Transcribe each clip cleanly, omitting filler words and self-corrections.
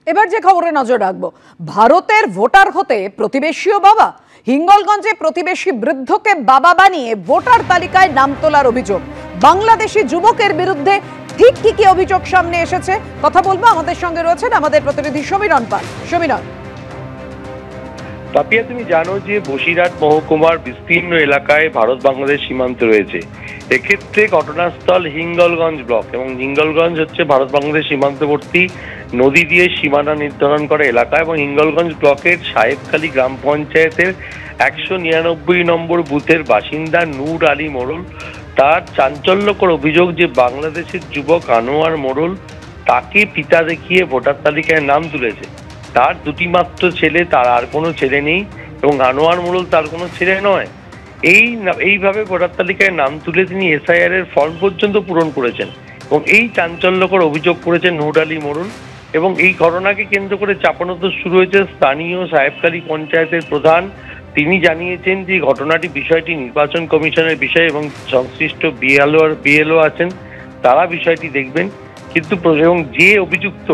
এবার যে খবরে নজর রাখবো, ভারতের ভোটার হতে প্রতিবেশীও বাবা। হিঙ্গলগঞ্জে প্রতিবেশী বৃদ্ধকে বাবা বানিয়ে ভোটার তালিকায় নাম তোলার অভিযোগ। বাংলাদেশি যুবকের বিরুদ্ধে ঠিক কি কি অভিযোগ সামনে এসেছে কথা বলবো। আমাদের সঙ্গে রয়েছেন আমাদের প্রতিনিধি সমীরণ পাল। সমীরণ, পাপিয়া, তুমি জানো যে বসিরহাট মহকুমার বিস্তীর্ণ এলাকায় ভারত বাংলাদেশ সীমান্ত রয়েছে। এক্ষেত্রে ঘটনাস্থল হিঙ্গলগঞ্জ ব্লক, এবং হিঙ্গলগঞ্জ হচ্ছে ভারত বাংলাদেশ সীমান্তবর্তী নদী দিয়ে সীমানা নির্ধারণ করা এলাকা। এবং হিঙ্গলগঞ্জ ব্লকের সাহেবখালী গ্রাম পঞ্চায়েতের 199 নম্বর বুথের বাসিন্দা নূর আলী মোড়ল, তার চাঞ্চল্যকর অভিযোগ যে বাংলাদেশের যুবক আনোয়ার মোড়ল তাকে পিতা দেখিয়ে ভোটার তালিকায় নাম তুলেছে। তার দুটি মাত্র ছেলে, তার আর কোনো ছেলে নেই, এবং আনোয়ার মোড়ল তার কোনো ছেলে নয়। এইভাবে ভোটার তালিকায় নাম তুলে তিনি এসআইআর এর ফর্ম পর্যন্ত পূরণ করেছেন, এবং এই চাঞ্চল্যকর অভিযোগ করেছেন নূর আলী মোড়ল। এবং এই ঘটনাকে কেন্দ্র করে চাপানোতর শুরু হয়েছে স্থানীয় সাহেবখালী পঞ্চায়েতের প্রধান। তিনি জানিয়েছেন যে বিষয়টি নির্বাচন কমিশনের বিষয়, এবং সংশ্লিষ্ট বিএলও আছেন, তারা বিষয়টি দেখবেন। কিন্তু এবং যে অভিযুক্ত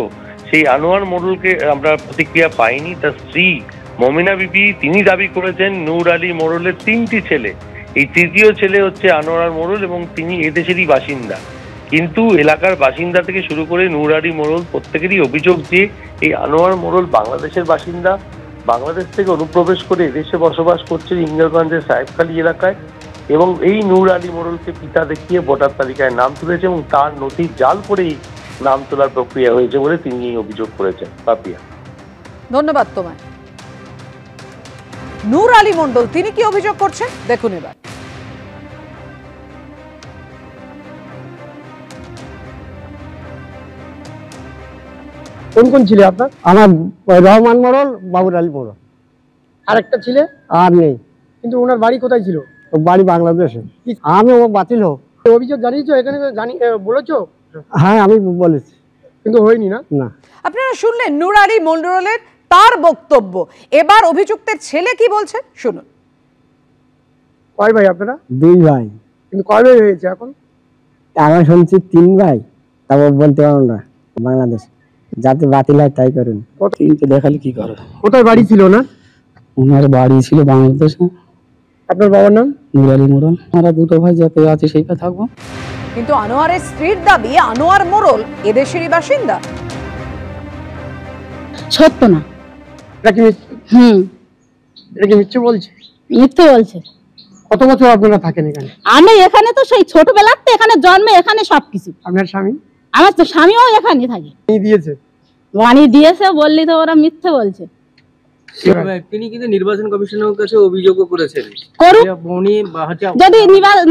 সেই আনোয়ার মোড়লকে আমরা প্রতিক্রিয়া পাইনি। তার স্ত্রী মমিনা বিবি তিনি দাবি করেছেন নূর আলী মোড়লের 3টি ছেলে, এই তৃতীয় ছেলে হচ্ছে আনোয়ার মোড়ল, এবং তিনি এদেশেরই বাসিন্দা। কিন্তু এলাকার বাসিন্দা থেকে শুরু করে নূর আলী মোড়ল প্রত্যেকেরই অভিযোগ যে এই আনোয়ার মোড়ল বাংলাদেশের বাসিন্দা, বাংলাদেশ থেকে অনুপ্রবেশ করে এদেশে বসবাস করছে হিঙ্গলগঞ্জের সাহেবখালী এলাকায়, এবং এই নূর আলী মোড়লকে পিতা দেখিয়ে ভোটার তালিকায় নাম তুলেছে, এবং তার নথি জাল করেই নাম তোলার প্রক্রিয়া হয়েছে বলে তিনি এই অভিযোগ করেছেন। পাপিয়া, ধন্যবাদ তোমায়। নূর আলী মণ্ডল তিনি কি অভিযোগ করছেন দেখুন এবার। কোন কোন ছিল আপনার? আমার রহমান মোড়ল, বাবুর আলী মোড়ল। আর একটা ছিলে? আর নেই। কিন্তু ওনার বাড়ি কোথায় ছিল? বাড়ি বাংলাদেশে। আমি ও বাতিল হোক অভিযোগ জানিয়েছো এখানে? বলেছো? হ্যাঁ, আমি বলেছি, কিন্তু হয়নি না। না। আপনারা শুনলেন নূর আলী মণ্ডলের তার বক্তব্য। এবার অভিযুক্তের ছেলে কি বলছেন শুনুন। কয় ভাই আপনারা? 2 ভাই। কিন্তু কয় ভাই হয়েছে এখন? আমি শুনছি 3 ভাই, তারপর বলতে পারবো না। বাংলাদেশ যাতে বাতিল হয় তাই করুন। কিন্তু দেখালে কি করে? কোথায় বাড়ি ছিল না? ওনার বাড়ি ছিল বাংলাদেশে। আপনার বাবার নাম? নূর আলী মোড়ল। আমরা 2 ভাই যাতে আছে সেইটা থাকবো। কিন্তু আনোয়ারের স্ত্রীর দাবি আনোয়ার মোড়ল এদেশেরই বাসিন্দা। সত্য না। এটা কি মিথ্যে বলছে? মিথ্যে বলছে। কত বছর আপনারা থাকেন এখানে? আমি এখানে তো সেই ছোটবেলাতে এখানে জন্মে, এখানে সবকিছু। আপনার স্বামী? আমার তো স্বামীও এখানে থাকে। দিয়েছে? বাণী দিয়েছে বললি তো ওরা মিথ্যে বলছে। তিনি কিন্তু নির্বাচন কমিশনের কাছে অভিযোগও করেছেন। যদি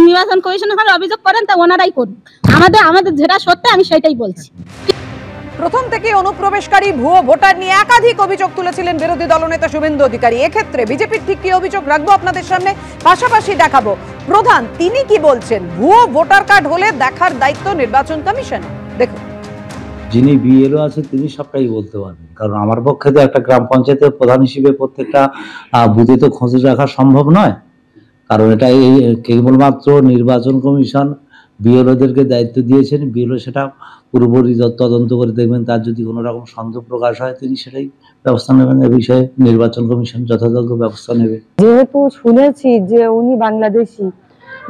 নির্বাচন কমিশনের কাছে অভিযোগ করেন তা ওনারাই করুন। আমাদের যেটা সত্য আমি সেটাই বলছি। প্রথম থেকে অনুপ্রবেশকারী ভুয়ো ভোটার নিয়ে একাধিক অভিযোগ তুলেছিলেন বিরোধী দলনেতা শুভেন্দু অধিকারী। এক্ষেত্রে বিজেপির ঠিক কি অভিযোগ রাখবো আপনাদের সামনে, পাশাপাশি দেখাবো প্রধান তিনি কি বলছেন। ভুয়ো ভোটার কার্ড হলে দেখার দায়িত্ব নির্বাচন কমিশন। দেখুন, যিনি বিএলও আছে তিনি সবটাই বলতে পারবেন, কারণ আমার পক্ষে তো একটা গ্রাম পঞ্চায়েতের প্রধান হিসেবে প্রত্যেকটা বুথে তো খোঁজ রাখা সম্ভব নয়, কারণ এটা কেবলমাত্র নির্বাচন কমিশন বিএলওদেরকে দায়িত্ব দিয়েছেন। বিএলও সেটা পুরোপুরি তদন্ত করে দেখবেন, তার যদি কোনো রকম সন্দেহ প্রকাশ হয় তিনি সেটাই ব্যবস্থা নেবেন। এ বিষয়ে নির্বাচন কমিশন যথাযোগ্য ব্যবস্থা নেবে। যেহেতু শুনেছি যে উনি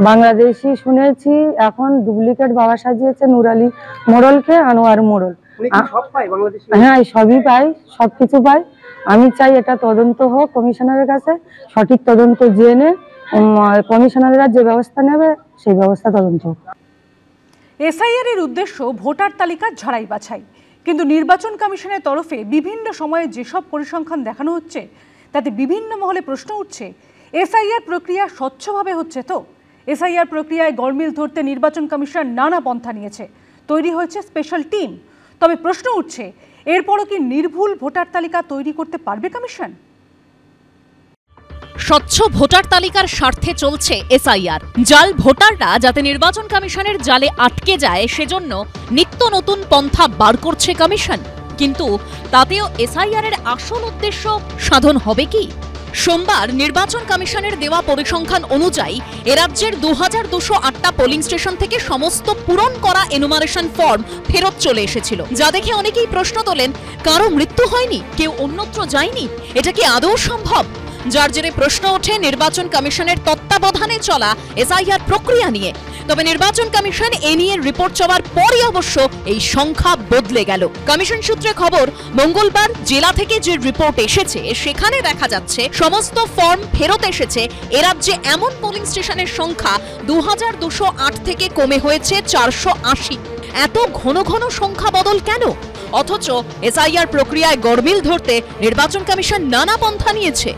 বাংলাদেশি শুনেছি, এখন ডুপ্লিকেট বাবা সাজিয়েছে নূর আলী মোড়লকে আনোয়ার মোড়ল। হ্যাঁ, সবই পাই, সবকিছু পাই। আমি চাই এটা তদন্ত হোক কমিশনারের কাছে, সঠিক তদন্ত জেনে কমিশনাররা যে ব্যবস্থা নেবে সেই ব্যবস্থা তদন্ত হোক। এসআইআর এর উদ্দেশ্য ভোটার তালিকা ঝাড়াই বাছাই, কিন্তু নির্বাচন কমিশনের তরফে বিভিন্ন সময়ে যেসব পরিসংখ্যান দেখানো হচ্ছে তাতে বিভিন্ন মহলে প্রশ্ন উঠছে, এসআইআর প্রক্রিয়া স্বচ্ছভাবে হচ্ছে তো? এসআইআর প্রক্রিয়ায় গরমিল ধরতে নির্বাচন কমিশন নানা পন্থা নিয়েছে, তৈরি হয়েছে স্পেশাল টিম। তবে প্রশ্ন উঠছে, এরপরও কি নির্ভুল ভোটার তালিকা তৈরি করতে পারবে কমিশন? স্বচ্ছ ভোটার তালিকার স্বার্থে চলছে এসআইআর। জাল ভোটাররা যাতে নির্বাচন কমিশনের জালে আটকে যায় সেজন্য নিত্য নতুন পন্থা বার করছে কমিশন। কিন্তু তাতেও এসআইআর এর আসল উদ্দেশ্য সাধন হবে কি? সোমবার নির্বাচন কমিশনের দেওয়া পরিসংখ্যান অনুযায়ী রাজ্যের 2208টা পোলিং স্টেশন থেকে সমস্ত পূরণ করা এনুমারেশন ফর্ম ফেরত চলে এসেছিল, যা দেখে অনেকেই প্রশ্ন তোলেন, কারো মৃত্যু হয়নি, কেউ অন্যত্র যায়নি, এটা কি আদৌ সম্ভব? যার জেরে প্রশ্ন ওঠে নির্বাচন কমিশনের তত্ত্বাবধানে চলা এসআইআর প্রক্রিয়া নিয়ে। তবে নির্বাচন কমিশন এ নিয়ে রিপোর্ট চাওয়ার পরই অবশ্য এই সংখ্যা বদলে গেল। কমিশন সূত্রে খবর, মঙ্গলবার জেলা থেকে যে রিপোর্ট এসেছে সেখানে দেখা যাচ্ছে সমস্ত ফর্ম ফেরত এসেছে এ রাজ্যে এমন পোলিং স্টেশনের সংখ্যা 2208 থেকে কমে হয়েছে 480। এত ঘন ঘন সংখ্যা বদল কেন? অথচ এসআইআর প্রক্রিয়ায় গরমিল ধরতে নির্বাচন কমিশন নানা পন্থা নিয়েছে।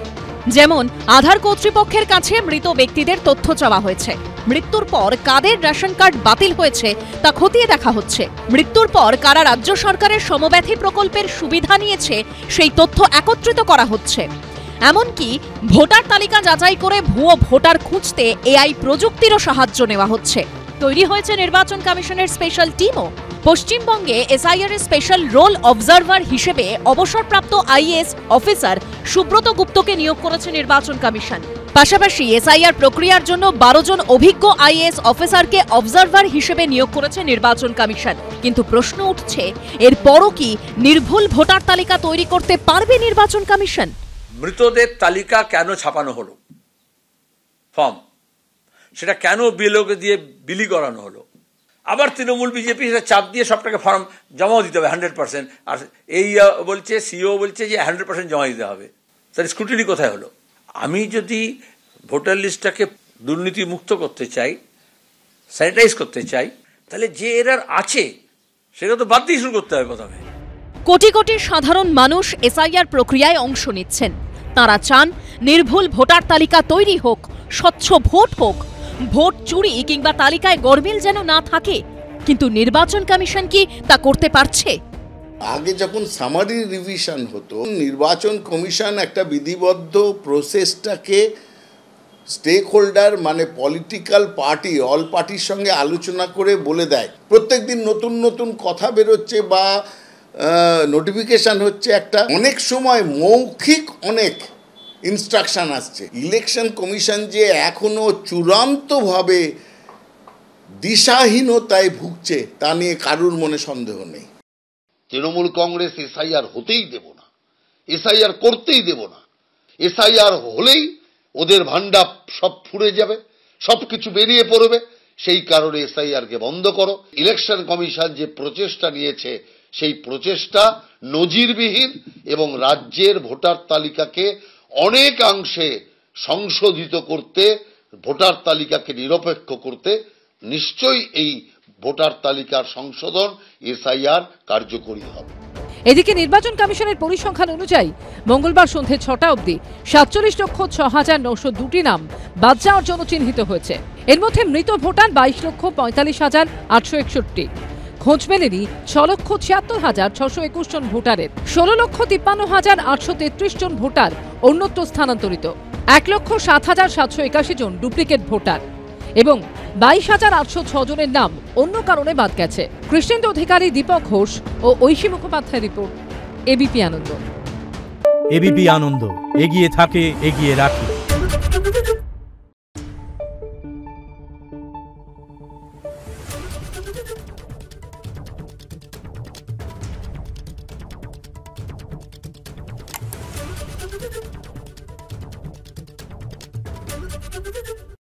যেমন আধার কর্তৃপক্ষের কাছে মৃত ব্যক্তিদের তথ্য চাওয়া হয়েছে, মৃত্যুর পর কাদের রেশন কার্ড বাতিল হয়েছে তা খতিয়ে দেখা হচ্ছে, মৃত্যুর পর কারা রাজ্য সরকারের সমব্যথী প্রকল্পের সুবিধা নিয়েছে সেই তথ্য একত্রিত করা হচ্ছে। এমনকি ভোটার তালিকা যাচাই করে ভুয়ো ভোটার খুঁজতে এআই প্রযুক্তিরও সাহায্য নেওয়া হচ্ছে। তৈরি হয়েছে নির্বাচন কমিশনের স্পেশাল টিমও। পশ্চিমবঙ্গে এসআইআর এর স্পেশাল রোল অবজারভার হিসেবে অবসরপ্রাপ্ত আইএএস অফিসার সুব্রত গুপ্তকে নিয়োগ করেছে নির্বাচন কমিশন। পাশাপাশি এসআইআর প্রক্রিয়ার জন্য 12 জন অভিজ্ঞ আইএএস অফিসারকে অবজারভার হিসেবে নিয়োগ করেছে নির্বাচন কমিশন। কিন্তু প্রশ্ন উঠছে, এরপরও কি নির্ভুল ভোটার তালিকা তৈরি করতে পারবে নির্বাচন কমিশন? মৃতদের তালিকা কেন ছাপানো হলো, ফর্ম সেটা কেন বিএলওকে দিয়ে বিলি করানো হলো? আবার তৃণমূল বিজেপি সেটা চাপ দিয়ে সবটাকে ফর্ম জমাও দিতে হবে 100%, আর এই বলছে সিও বলছে যে 100% জমা দিতে হবে। তার স্ক্রুটিনি কোথায় হলো? আমি যদি ভোটার লিস্টটাকে দুর্নীতি মুক্ত করতে চাই, স্যানিটাইজ করতে চাই, তাহলে যে এরার আছে সেটা তো বাদ দিয়ে শুরু করতে হবে প্রথমে। কোটি কোটি সাধারণ মানুষ এসআইআর প্রক্রিয়ায় অংশ নিচ্ছেন। তারা চান নির্ভুল ভোটার তালিকা তৈরি হোক, স্বচ্ছ ভোট হোক, ভোট চুরি কিংবা তালিকায় গরমিল যেন না থাকে। কিন্তু নির্বাচন কমিশন কি তা করতে পারছে? আগে যখন সামারি রিভিশন হতো, নির্বাচন কমিশন একটা বিধিবদ্ধ প্রসেসটাকে স্টেক হোল্ডার মানে পলিটিক্যাল পার্টি, অল পার্টির সঙ্গে আলোচনা করে বলে দেয়। প্রত্যেক দিন নতুন নতুন কথা বেরোচ্ছে বা নোটিফিকেশান হচ্ছে, একটা অনেক সময় মৌখিক অনেক ইনস্ট্রাকশন আসছে। ইলেকশন কমিশন যে এখনো চূড়ান্তভাবে দিশাহীনতায় ভুগছে তা নিয়ে কারুর মনে সন্দেহ নেই। তৃণমূল কংগ্রেস এসআইআর হতেই দেব না, এসআইআর করতেই দেব না। এসআইআর হলেই ওদের ভান্ডা সব ফুরে যাবে, সবকিছু বেরিয়ে পড়বে। সেই কারণে এসআইআরকে বন্ধ করো। ইলেকশন কমিশন যে প্রচেষ্টা নিয়েছে সেই প্রচেষ্টা নজিরবিহীন এবং রাজ্যের ভোটার তালিকাকে অনেকাংশে সংশোধিত করতে, ভোটার তালিকাকে নিরপেক্ষ করতে নিশ্চয়ই এই ভোটার তালিকার সংশোধন এসআইআর কার্যকরী হবে। এদিকে নির্বাচন কমিশনের পরিসংখ্যান অনুযায়ী মঙ্গলবার সন্ধ্যে 6টা অবধি 47,06,902টি নাম বাদ যাওয়ার জন্য চিহ্নিত হয়েছে। এর মধ্যে মৃত ভোটার 22,45,861। খোঁজ মেলেনি 6,76,621 জন ভোটারের। 16,53,833 জন ভোটার অন্যত্র স্থানান্তরিত। 1,07,781 জন ডুপ্লিকেট ভোটার এবং 22,806 জনের নাম অন্য কারণে বাদ গেছে। কৃষ্ণেন্দু অধিকারী, দীপক ঘোষ ও ঐশী মুখোপাধ্যায় রিপোর্ট, এবিপি আনন্দ। এবিপি আনন্দ, এগিয়ে থাকে, এগিয়ে রাখে।